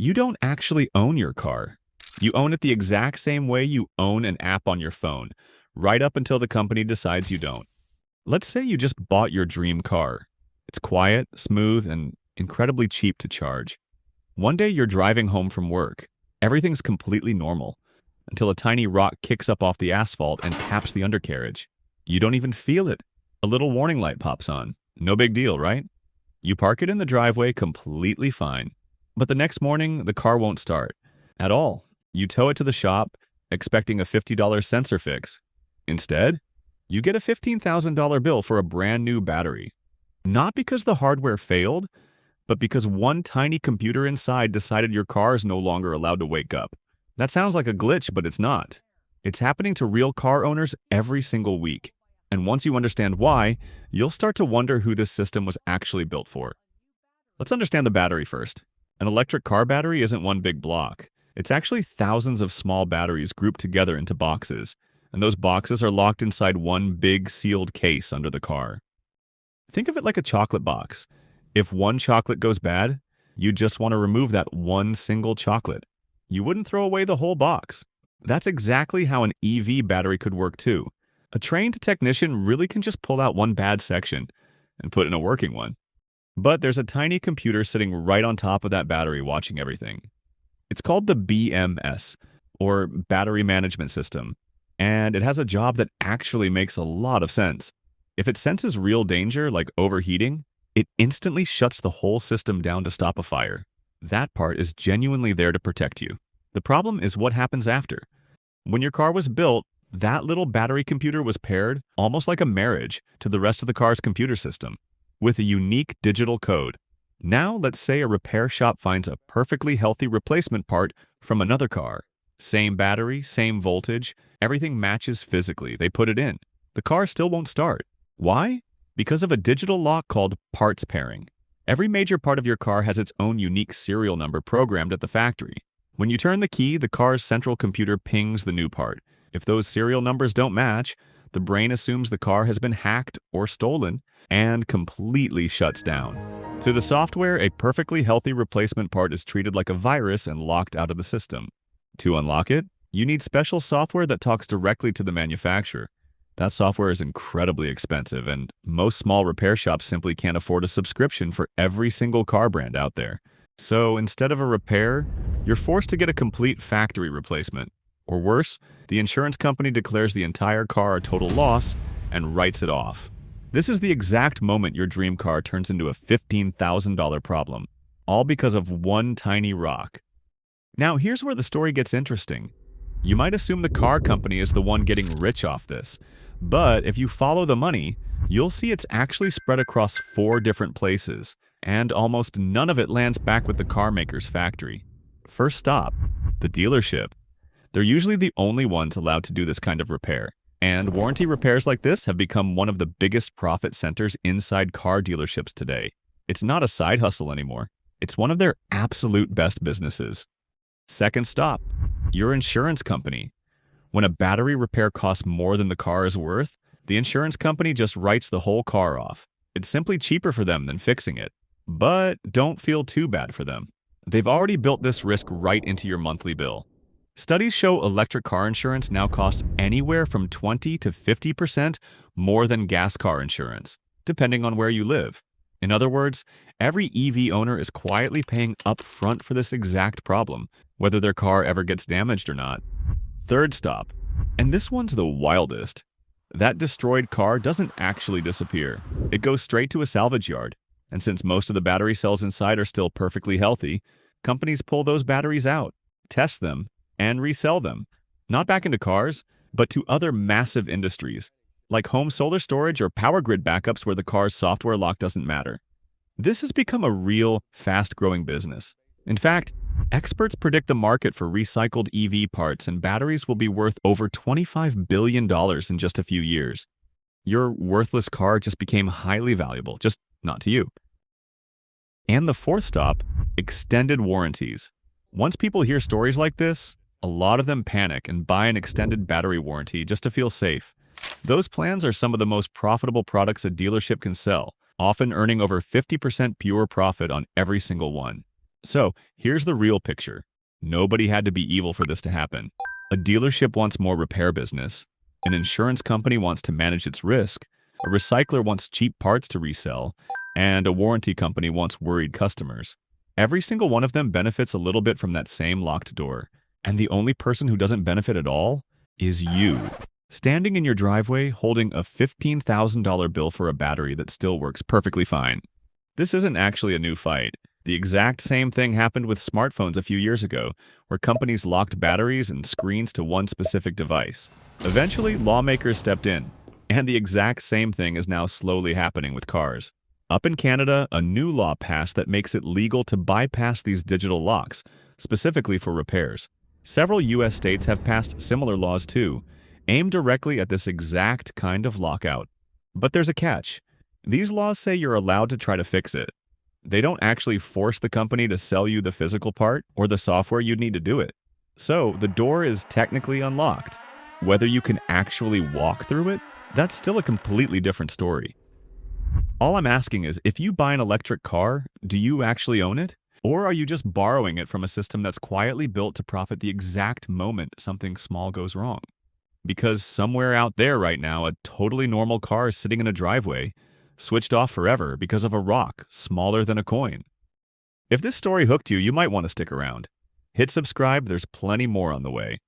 You don't actually own your car. You own it the exact same way you own an app on your phone, right up until the company decides you don't. Let's say you just bought your dream car. It's quiet, smooth, and incredibly cheap to charge. One day you're driving home from work. Everything's completely normal until a tiny rock kicks up off the asphalt and taps the undercarriage. You don't even feel it. A little warning light pops on. No big deal, right? You park it in the driveway completely fine. But the next morning, the car won't start at all. You tow it to the shop, expecting a $50 sensor fix. Instead, you get a $15,000 bill for a brand new battery. Not because the hardware failed, but because one tiny computer inside decided your car is no longer allowed to wake up. That sounds like a glitch, but it's not. It's happening to real car owners every single week. And once you understand why, you'll start to wonder who this system was actually built for. Let's understand the battery first. An electric car battery isn't one big block. It's actually thousands of small batteries grouped together into boxes, and those boxes are locked inside one big sealed case under the car. Think of it like a chocolate box. If one chocolate goes bad, you just want to remove that one single chocolate. You wouldn't throw away the whole box. That's exactly how an EV battery could work too. A trained technician really can just pull out one bad section and put in a working one. But there's a tiny computer sitting right on top of that battery watching everything. It's called the BMS, or Battery Management System, and it has a job that actually makes a lot of sense. If it senses real danger, like overheating, it instantly shuts the whole system down to stop a fire. That part is genuinely there to protect you. The problem is what happens after. When your car was built, that little battery computer was paired, almost like a marriage, to the rest of the car's computer system, with a unique digital code. Now, let's say a repair shop finds a perfectly healthy replacement part from another car. Same battery, same voltage, everything matches physically. They put it in. The car still won't start. Why? Because of a digital lock called parts pairing. Every major part of your car has its own unique serial number programmed at the factory. When you turn the key, the car's central computer pings the new part. If those serial numbers don't match, the brain assumes the car has been hacked or stolen and completely shuts down. To the software, a perfectly healthy replacement part is treated like a virus and locked out of the system. To unlock it, you need special software that talks directly to the manufacturer. That software is incredibly expensive, and most small repair shops simply can't afford a subscription for every single car brand out there. So instead of a repair, you're forced to get a complete factory replacement. Or worse, the insurance company declares the entire car a total loss and writes it off. This is the exact moment your dream car turns into a $15,000 problem, all because of one tiny rock. Now, here's where the story gets interesting. You might assume the car company is the one getting rich off this, but if you follow the money, you'll see it's actually spread across 4 different places, and almost none of it lands back with the car maker's factory. First stop, the dealership. They're usually the only ones allowed to do this kind of repair, and warranty repairs like this have become one of the biggest profit centers inside car dealerships today. It's not a side hustle anymore. It's one of their absolute best businesses. Second stop, your insurance company. When a battery repair costs more than the car is worth, the insurance company just writes the whole car off. It's simply cheaper for them than fixing it. But don't feel too bad for them. They've already built this risk right into your monthly bill. Studies show electric car insurance now costs anywhere from 20 to 50% more than gas car insurance, depending on where you live. In other words, every EV owner is quietly paying upfront for this exact problem, whether their car ever gets damaged or not. Third stop, and this one's the wildest. That destroyed car doesn't actually disappear. It goes straight to a salvage yard, and since most of the battery cells inside are still perfectly healthy, companies pull those batteries out, test them, and resell them, not back into cars, but to other massive industries, like home solar storage or power grid backups where the car's software lock doesn't matter. This has become a real, fast-growing business. In fact, experts predict the market for recycled EV parts and batteries will be worth over $25 billion in just a few years. Your worthless car just became highly valuable, just not to you. And the fourth stop, extended warranties. Once people hear stories like this, a lot of them panic and buy an extended battery warranty just to feel safe. Those plans are some of the most profitable products a dealership can sell, often earning over 50% pure profit on every single one. So, here's the real picture. Nobody had to be evil for this to happen. A dealership wants more repair business. An insurance company wants to manage its risk. A recycler wants cheap parts to resell. And a warranty company wants worried customers. Every single one of them benefits a little bit from that same locked door. And the only person who doesn't benefit at all is you. Standing in your driveway holding a $15,000 bill for a battery that still works perfectly fine. This isn't actually a new fight. The exact same thing happened with smartphones a few years ago, where companies locked batteries and screens to one specific device. Eventually, lawmakers stepped in, and the exact same thing is now slowly happening with cars. Up in Canada, a new law passed that makes it legal to bypass these digital locks, specifically for repairs. Several U.S. states have passed similar laws too, aimed directly at this exact kind of lockout. But there's a catch. These laws say you're allowed to try to fix it. They don't actually force the company to sell you the physical part or the software you'd need to do it. So the door is technically unlocked. Whether you can actually walk through it, that's still a completely different story. All I'm asking is, if you buy an electric car, do you actually own it? Or are you just borrowing it from a system that's quietly built to profit the exact moment something small goes wrong? Because somewhere out there right now, a totally normal car is sitting in a driveway, switched off forever because of a rock smaller than a coin. If this story hooked you, you might want to stick around. Hit subscribe, there's plenty more on the way.